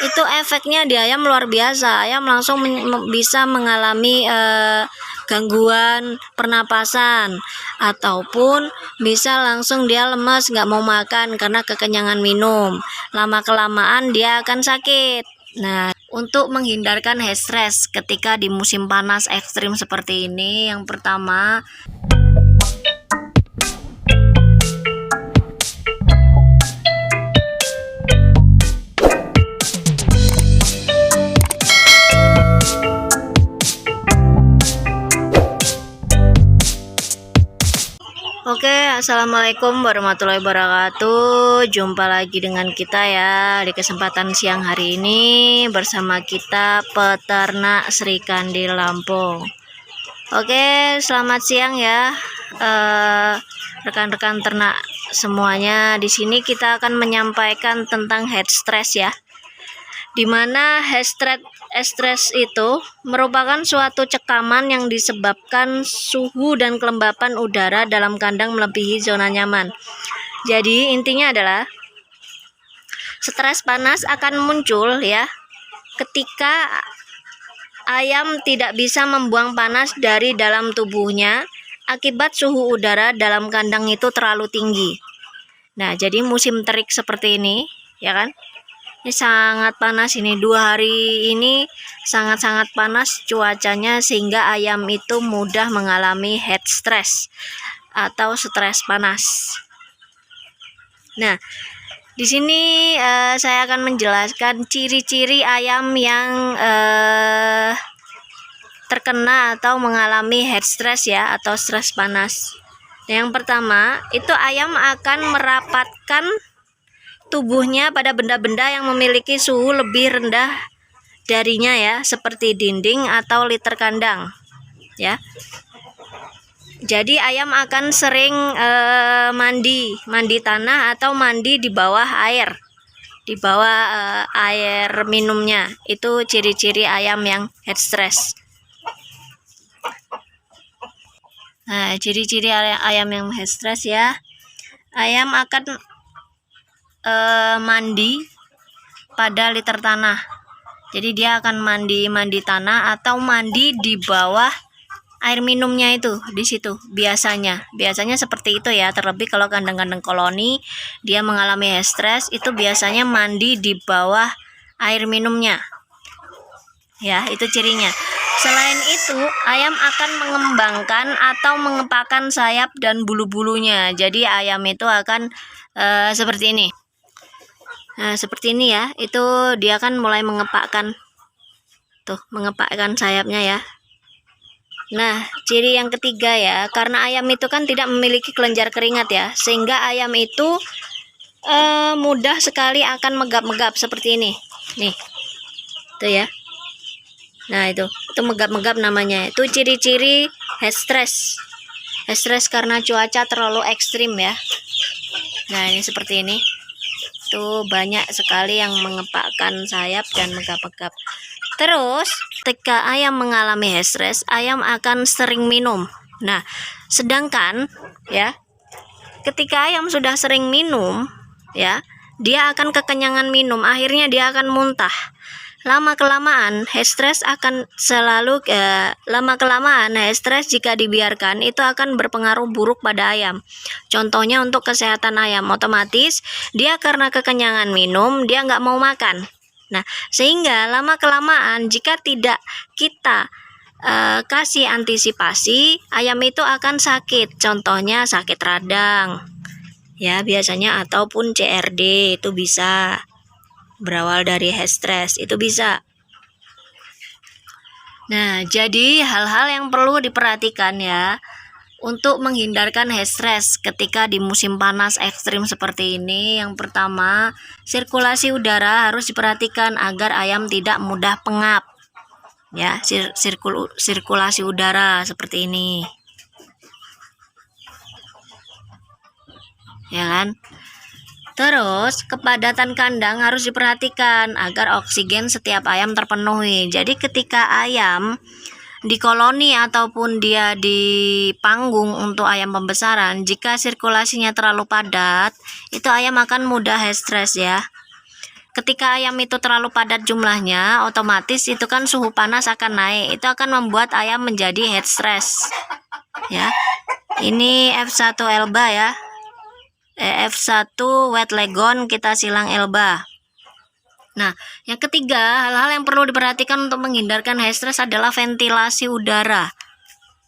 itu efeknya di ayam luar biasa. Ayam langsung bisa mengalami gangguan pernapasan, ataupun bisa langsung dia lemas, nggak mau makan karena kekenyangan minum. Lama kelamaan dia akan sakit. Nah, untuk menghindarkan heat stress ketika di musim panas ekstrim seperti ini, yang pertama, Oke, assalamualaikum warahmatullahi wabarakatuh. Jumpa lagi dengan kita ya di kesempatan siang hari ini bersama kita peternak Sri Kandi Lampung. Oke, selamat siang ya rekan-rekan ternak semuanya. Di sini kita akan menyampaikan tentang heat stress ya. Dimana heat stress itu merupakan suatu cekaman yang disebabkan suhu dan kelembapan udara dalam kandang melebihi zona nyaman. Jadi intinya adalah stres panas akan muncul ya ketika ayam tidak bisa membuang panas dari dalam tubuhnya akibat suhu udara dalam kandang itu terlalu tinggi. Nah, jadi musim terik seperti ini ya kan, ini sangat panas, ini 2 hari ini sangat-sangat panas cuacanya, sehingga ayam itu mudah mengalami heat stress atau stres panas. Nah, di sini saya akan menjelaskan ciri-ciri ayam yang terkena atau mengalami heat stress ya, atau stres panas. Nah, yang pertama itu ayam akan merapatkan tubuhnya pada benda-benda yang memiliki suhu lebih rendah darinya ya, seperti dinding atau liter kandang ya. Jadi ayam akan sering mandi tanah atau mandi di bawah air, di bawah air minumnya. Itu ciri-ciri ayam yang heat stress. Nah, ciri-ciri ayam yang heat stress ya, ayam akan mandi pada liter tanah. Jadi dia akan mandi tanah atau mandi di bawah air minumnya itu, di situ biasanya seperti itu ya. Terlebih kalau kandang-kandang koloni dia mengalami heat stress, itu biasanya mandi di bawah air minumnya ya, itu cirinya. Selain itu, ayam akan mengembangkan atau mengepakkan sayap dan bulu-bulunya. Jadi ayam itu akan seperti ini. Nah, seperti ini ya, itu dia kan mulai mengepakkan sayapnya ya. Nah, ciri yang ketiga ya, karena ayam itu kan tidak memiliki kelenjar keringat ya, sehingga ayam itu mudah sekali akan megap-megap seperti ini. Nih, itu ya. Nah, itu megap-megap namanya. Itu ciri-ciri heat stress. Heat stress karena cuaca terlalu ekstrim ya. Nah, ini seperti ini. Itu banyak sekali yang mengepakkan sayap dan megap-megap. Terus ketika ayam mengalami heat stress, ayam akan sering minum. Nah, sedangkan ya, ketika ayam sudah sering minum ya, dia akan kekenyangan minum, akhirnya dia akan muntah. Lama kelamaan heat stress akan selalu heat stress jika dibiarkan itu akan berpengaruh buruk pada ayam. Contohnya untuk kesehatan ayam, otomatis dia karena kekenyangan minum dia nggak mau makan. Nah, sehingga lama kelamaan jika tidak kita kasih antisipasi, ayam itu akan sakit. Contohnya sakit radang ya biasanya, ataupun CRD, itu bisa berawal dari heat stress, itu bisa. Nah, jadi hal-hal yang perlu diperhatikan ya untuk menghindarkan heat stress ketika di musim panas ekstrim seperti ini. Yang pertama, sirkulasi udara harus diperhatikan agar ayam tidak mudah pengap ya, sirkulasi udara seperti ini ya kan. Terus kepadatan kandang harus diperhatikan agar oksigen setiap ayam terpenuhi. Jadi ketika ayam di koloni ataupun dia di panggung untuk ayam pembesaran, jika sirkulasinya terlalu padat, itu ayam akan mudah heat stress ya. Ketika ayam itu terlalu padat jumlahnya, otomatis itu kan suhu panas akan naik. Itu akan membuat ayam menjadi head stress. Ya. Ini F1 Elba ya. F1 wet leghorn kita silang Elba. Nah, yang ketiga, hal-hal yang perlu diperhatikan untuk menghindarkan head stress adalah ventilasi udara.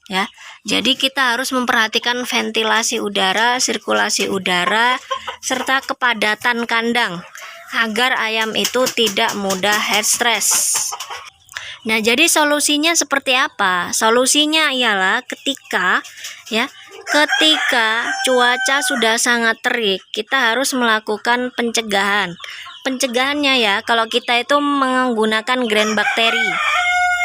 Ya. Jadi kita harus memperhatikan ventilasi udara, sirkulasi udara, serta kepadatan kandang agar ayam itu tidak mudah head stress. Nah, jadi solusinya seperti apa? Solusinya ialah ketika cuaca sudah sangat terik, kita harus melakukan pencegahan. Pencegahannya ya, kalau kita itu menggunakan grain bakteri.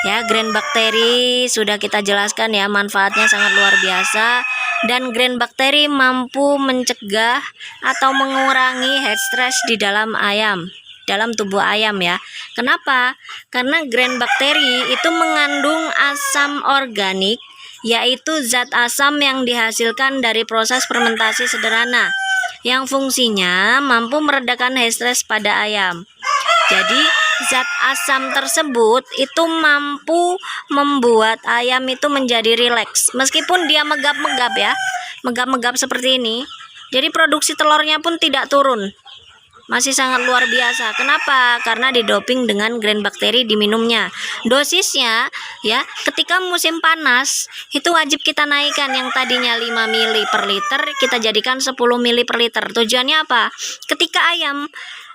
Ya, grain bakteri sudah kita jelaskan ya, manfaatnya sangat luar biasa, dan grain bakteri mampu mencegah atau mengurangi head stress di dalam ayam, dalam tubuh ayam ya. Kenapa? Karena grain bakteri itu mengandung asam organik, yaitu zat asam yang dihasilkan dari proses fermentasi sederhana yang fungsinya mampu meredakan head stress pada ayam. Jadi zat asam tersebut itu mampu membuat ayam itu menjadi rileks meskipun dia megap-megap ya, megap-megap seperti ini. Jadi produksi telurnya pun tidak turun, masih sangat luar biasa. Kenapa? Karena didoping dengan grain bakteri diminumnya. Dosisnya ya, ketika musim panas itu wajib kita naikkan, yang tadinya 5 mili per liter kita jadikan 10 mili per liter. Tujuannya apa? Ketika ayam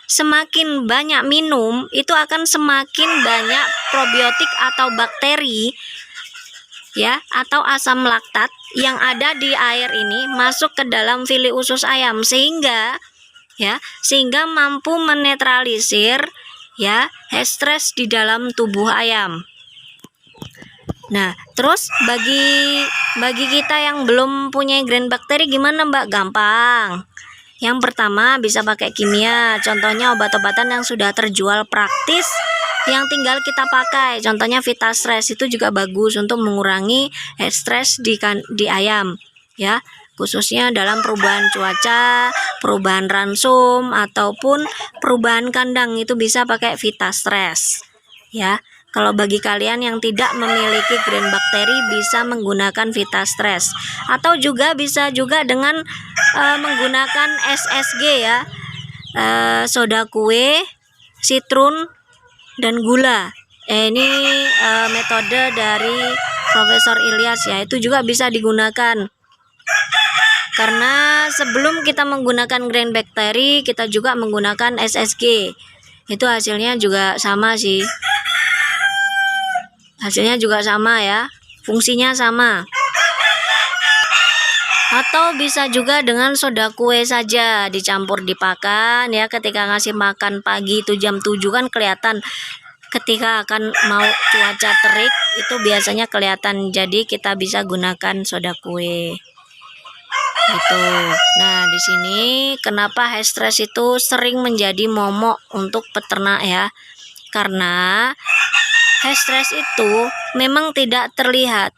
semakin banyak minum, itu akan semakin banyak probiotik atau bakteri ya, atau asam laktat yang ada di air ini masuk ke dalam fili usus ayam, sehingga mampu menetralisir ya head stress di dalam tubuh ayam. Nah, terus bagi kita yang belum punya grain bakteri gimana, Mbak? Gampang. Yang pertama bisa pakai kimia, contohnya obat-obatan yang sudah terjual praktis yang tinggal kita pakai, contohnya Vitastress itu juga bagus untuk mengurangi head stress di ayam ya, khususnya dalam perubahan cuaca, perubahan ransum ataupun perubahan kandang, itu bisa pakai Vitastress ya. Kalau bagi kalian yang tidak memiliki grain bakteri bisa menggunakan Vitastress, atau juga bisa juga dengan menggunakan SSG ya, soda kue, sitrun, dan gula. Ini metode dari Profesor Ilyas ya, itu juga bisa digunakan. Karena sebelum kita menggunakan grain bakteri, kita juga menggunakan SSG. Itu hasilnya juga sama sih. Hasilnya juga sama ya, fungsinya sama. Atau bisa juga dengan soda kue saja dicampur di pakan ya, ketika ngasih makan pagi itu jam 7 kan kelihatan, ketika akan mau cuaca terik itu biasanya kelihatan. Jadi kita bisa gunakan soda kue gitu. Nah, di sini kenapa head stress itu sering menjadi momok untuk peternak ya, karena head stress itu memang tidak terlihat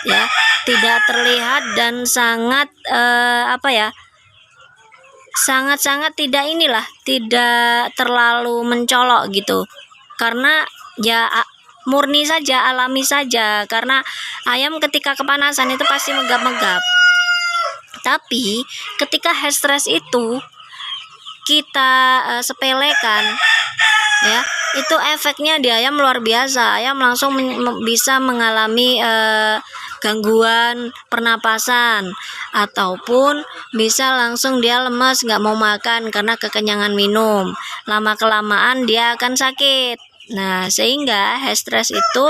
ya, tidak terlihat dan sangat sangat tidak terlalu mencolok gitu, karena ya murni saja, alami saja, karena ayam ketika kepanasan itu pasti megap-megap. Tapi ketika head stress itu kita sepelekan ya, itu efeknya di ayam luar biasa. Ayam langsung bisa mengalami gangguan pernapasan, ataupun bisa langsung dia lemas, nggak mau makan karena kekenyangan minum. Lama kelamaan dia akan sakit. Nah, sehingga head stress itu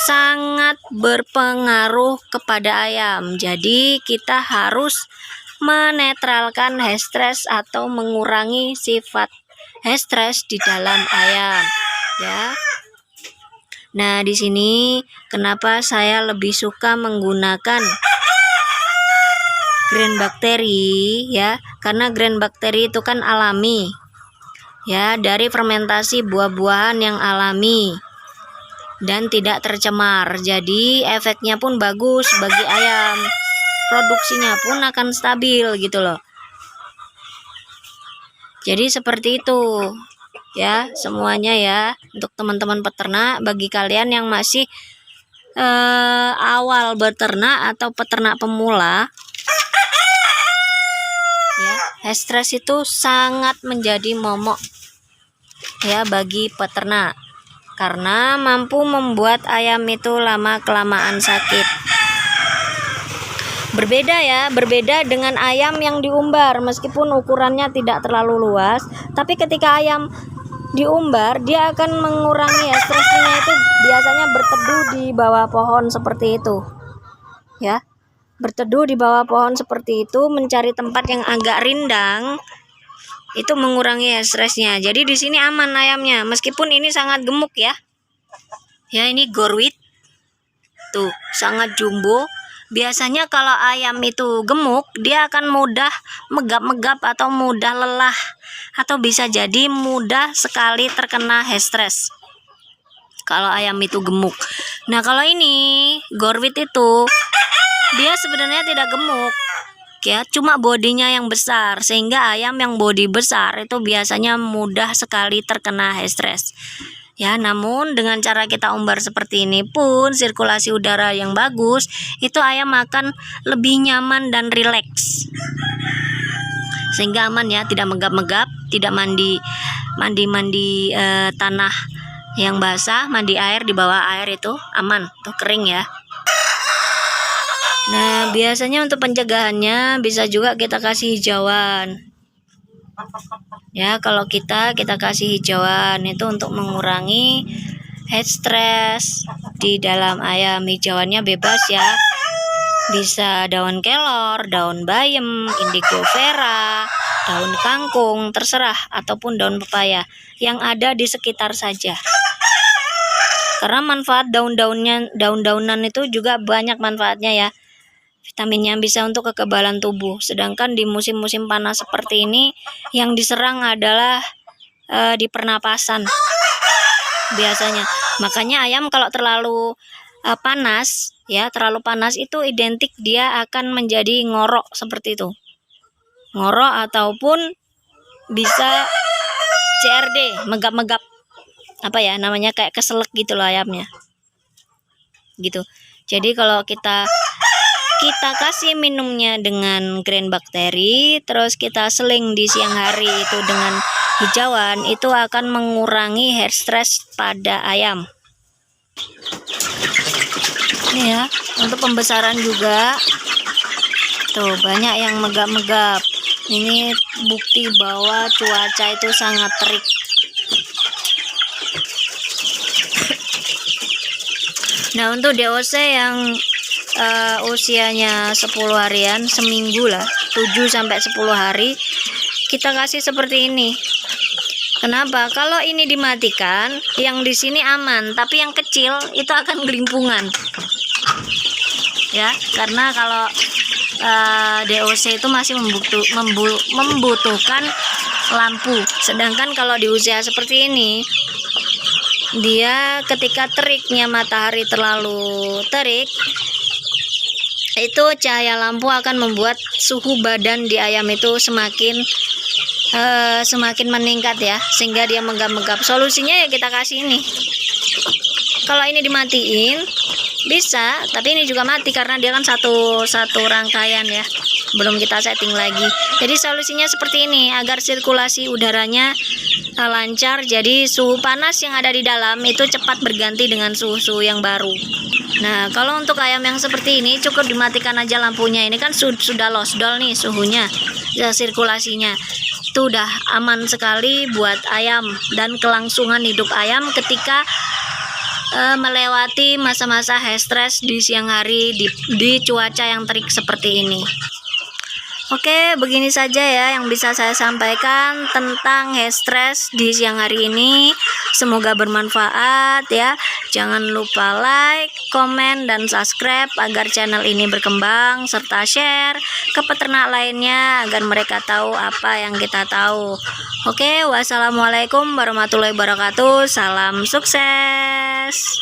sangat berpengaruh kepada ayam. Jadi kita harus menetralkan head stress atau mengurangi sifat head stress di dalam ayam ya. Nah, di sini kenapa saya lebih suka menggunakan grain bakteri ya, karena grain bakteri itu kan alami ya, dari fermentasi buah-buahan yang alami dan tidak tercemar. Jadi efeknya pun bagus bagi ayam, produksinya pun akan stabil gitu loh. Jadi seperti itu. ya semuanya ya, untuk teman-teman peternak. Bagi kalian yang masih awal beternak atau peternak pemula ya, head stress itu sangat menjadi momok ya bagi peternak, karena mampu membuat ayam itu lama kelamaan sakit. Berbeda dengan ayam yang diumbar. Meskipun ukurannya tidak terlalu luas, tapi ketika ayam diumbar, dia akan mengurangi ya stresnya. Itu biasanya berteduh di bawah pohon seperti itu ya, berteduh di bawah pohon seperti itu, mencari tempat yang agak rindang, itu mengurangi ya stresnya. Jadi di sini aman ayamnya, meskipun ini sangat gemuk ya. Ya, ini gorwit tuh, sangat jumbo. Biasanya kalau ayam itu gemuk, dia akan mudah megap-megap atau mudah lelah, atau bisa jadi mudah sekali terkena head stress kalau ayam itu gemuk. Nah, kalau ini gorwit itu dia sebenarnya tidak gemuk ya, cuma bodinya yang besar, sehingga ayam yang bodi besar itu biasanya mudah sekali terkena head stress ya. Namun dengan cara kita umbar seperti ini pun, sirkulasi udara yang bagus, itu ayam akan lebih nyaman dan rileks, sehingga aman ya, tidak megap-megap, tidak mandi tanah yang basah, mandi air di bawah air itu aman tuh, kering ya. Nah, biasanya untuk pencegahannya bisa juga kita kasih hijauan ya. Kalau kita kasih hijauan itu untuk mengurangi head stress di dalam ayam. Hijauannya bebas ya, bisa daun kelor, daun bayam, indigo vera, daun kangkung, terserah, ataupun daun pepaya yang ada di sekitar saja. Karena manfaat daun-daunan itu juga banyak manfaatnya ya. Vitaminnya bisa untuk kekebalan tubuh. Sedangkan di musim-musim panas seperti ini, yang diserang adalah di pernapasan biasanya. Makanya ayam kalau terlalu panas ya, terlalu panas itu identik dia akan menjadi ngorok seperti itu. Ngorok ataupun bisa CRD, megap-megap. Apa ya namanya, kayak keselek gitu loh ayamnya. Gitu. Jadi kalau kita kasih minumnya dengan grain bakteri, terus kita seling di siang hari itu dengan hijauan, itu akan mengurangi head stress pada ayam. Ini ya, untuk pembesaran juga tuh banyak yang megap-megap. Ini bukti bahwa cuaca itu sangat terik. Nah, untuk DOC yang usianya 10 harian, seminggu lah, 7-10 hari, kita kasih seperti ini. Kenapa? Kalau ini dimatikan, yang di sini aman, tapi yang kecil itu akan gelimpungan ya, karena kalau DOC itu masih membutuhkan lampu. Sedangkan kalau di usia seperti ini, dia ketika teriknya matahari terlalu terik, itu cahaya lampu akan membuat suhu badan di ayam itu semakin meningkat ya, sehingga dia megap-megap. Solusinya ya kita kasih ini. Kalau ini dimatiin bisa, tapi ini juga mati karena dia kan satu rangkaian ya, belum kita setting lagi. Jadi solusinya seperti ini, agar sirkulasi udaranya lancar, jadi suhu panas yang ada di dalam itu cepat berganti dengan suhu yang baru. Nah, kalau untuk ayam yang seperti ini cukup dimatikan aja lampunya. Ini kan sudah losdol nih suhunya, ya, sirkulasinya. Itu udah aman sekali buat ayam dan kelangsungan hidup ayam ketika melewati masa-masa head stress di siang hari di cuaca yang terik seperti ini. Oke, begini saja ya yang bisa saya sampaikan tentang head stress di siang hari ini. Semoga bermanfaat ya. Jangan lupa like, komen, dan subscribe agar channel ini berkembang, serta share ke peternak lainnya agar mereka tahu apa yang kita tahu. Oke, wassalamualaikum warahmatullahi wabarakatuh. Salam sukses.